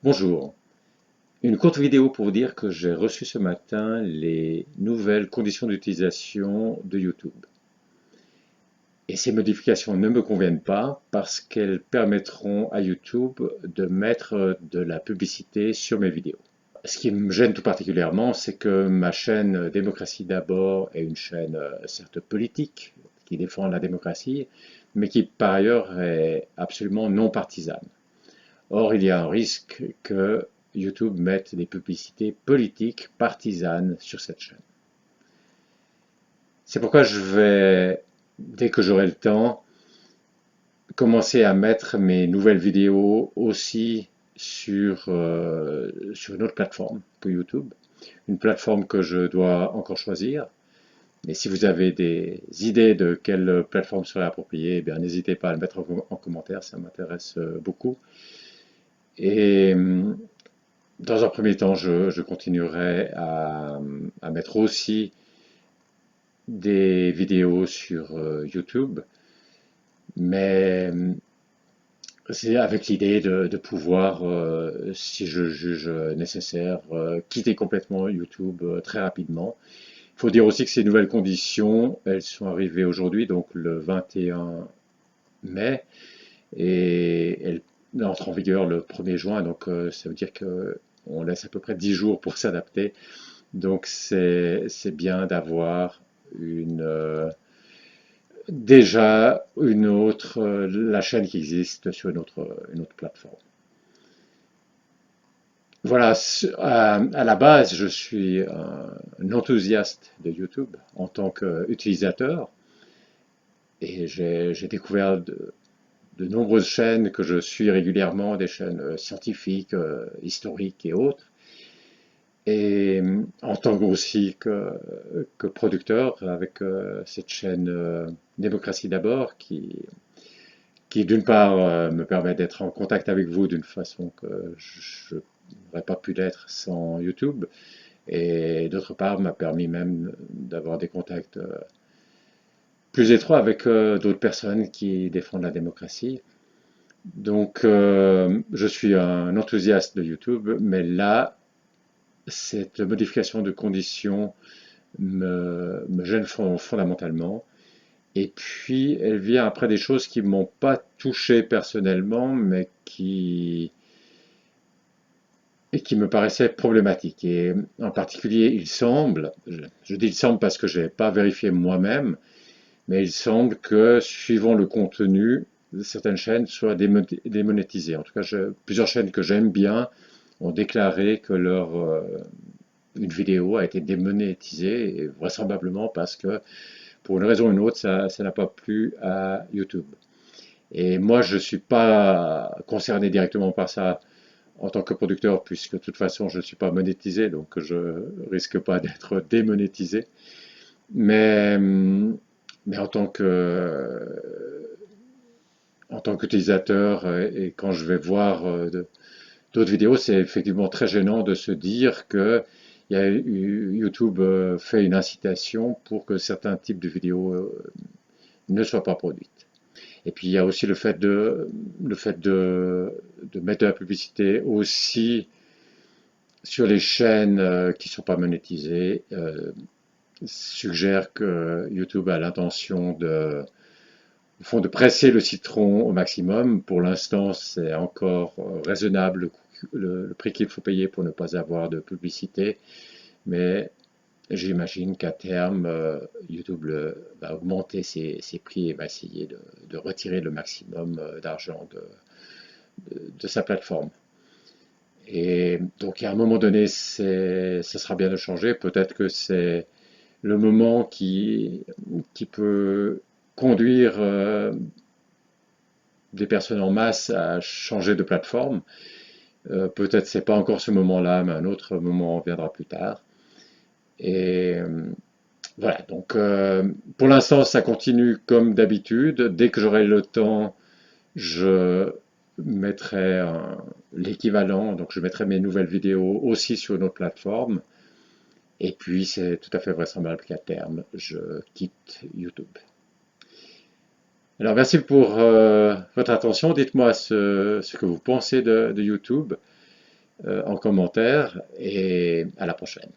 Bonjour, une courte vidéo pour vous dire que j'ai reçu ce matin les nouvelles conditions d'utilisation de YouTube. Et ces modifications ne me conviennent pas parce qu'elles permettront à YouTube de mettre de la publicité sur mes vidéos. Ce qui me gêne tout particulièrement, c'est que ma chaîne Démocratie d'abord est une chaîne certes politique, qui défend la démocratie, mais qui par ailleurs est absolument non partisane. Or, il y a un risque que YouTube mette des publicités politiques partisanes sur cette chaîne. C'est pourquoi je vais, dès que j'aurai le temps, commencer à mettre mes nouvelles vidéos aussi sur une autre plateforme que YouTube, une plateforme que je dois encore choisir. Et si vous avez des idées de quelle plateforme serait appropriée, eh bien n'hésitez pas à le mettre en commentaire, ça m'intéresse beaucoup. Et dans un premier temps, je continuerai à mettre aussi des vidéos sur YouTube, mais c'est avec l'idée de pouvoir, si je juge nécessaire, quitter complètement YouTube très rapidement. Il faut dire aussi que ces nouvelles conditions, elles sont arrivées aujourd'hui, donc le 21 mai, et elles entrent en vigueur le 1er juin, donc ça veut dire qu'on laisse à peu près 10 jours pour s'adapter. Donc c'est bien d'avoir déjà une autre, la chaîne qui existe sur une autre plateforme. Voilà, à la base, je suis un enthousiaste de YouTube en tant qu'utilisateur et j'ai découvert de nombreuses chaînes que je suis régulièrement, des chaînes scientifiques, historiques et autres. Et en tant aussi que producteur, avec cette chaîne Démocratie d'abord, qui d'une part me permet d'être en contact avec vous d'une façon que je n'aurais pas pu l'être sans YouTube, et d'autre part m'a permis même d'avoir des contacts plus étroits avec d'autres personnes qui défendent la démocratie. Donc je suis un enthousiaste de YouTube, mais là, cette modification de conditions me gêne fondamentalement. Et puis, elle vient après des choses qui ne m'ont pas touché personnellement, mais et qui me paraissaient problématiques. Et en particulier, il semble, je dis il semble parce que je n'ai pas vérifié moi-même, mais il semble que suivant le contenu, certaines chaînes soient démonétisées. En tout cas, plusieurs chaînes que j'aime bien ont déclaré que une vidéo a été démonétisée, et vraisemblablement parce que pour une raison ou une autre, ça n'a pas plu à YouTube. Et moi, je ne suis pas concerné directement par ça en tant que producteur, puisque de toute façon, je ne suis pas monétisé, donc je risque pas d'être démonétisé. Mais, mais en tant qu'utilisateur, et quand je vais voir d'autres vidéos, c'est effectivement très gênant de se dire que YouTube fait une incitation pour que certains types de vidéos ne soient pas produites. Et puis il y a aussi le fait de mettre de la publicité aussi sur les chaînes qui ne sont pas monétisées, suggère que YouTube a l'intention au fond, de presser le citron au maximum. Pour l'instant, c'est encore raisonnable le prix qu'il faut payer pour ne pas avoir de publicité, mais j'imagine qu'à terme, YouTube va augmenter ses prix et va essayer de retirer le maximum d'argent de sa plateforme. Et donc, à un moment donné, ce sera bien de changer. Peut-être que c'est le moment qui peut conduire des personnes en masse à changer de plateforme. Peut-être c'est pas encore ce moment-là, mais un autre moment viendra plus tard. Et voilà, donc pour l'instant ça continue comme d'habitude. Dès que j'aurai le temps, je mettrai l'équivalent, donc je mettrai mes nouvelles vidéos aussi sur une autre plateforme. Et puis c'est tout à fait vraisemblable qu'à terme, je quitte YouTube. Alors merci pour votre attention. Dites-moi ce que vous pensez de YouTube. en commentaire et à la prochaine.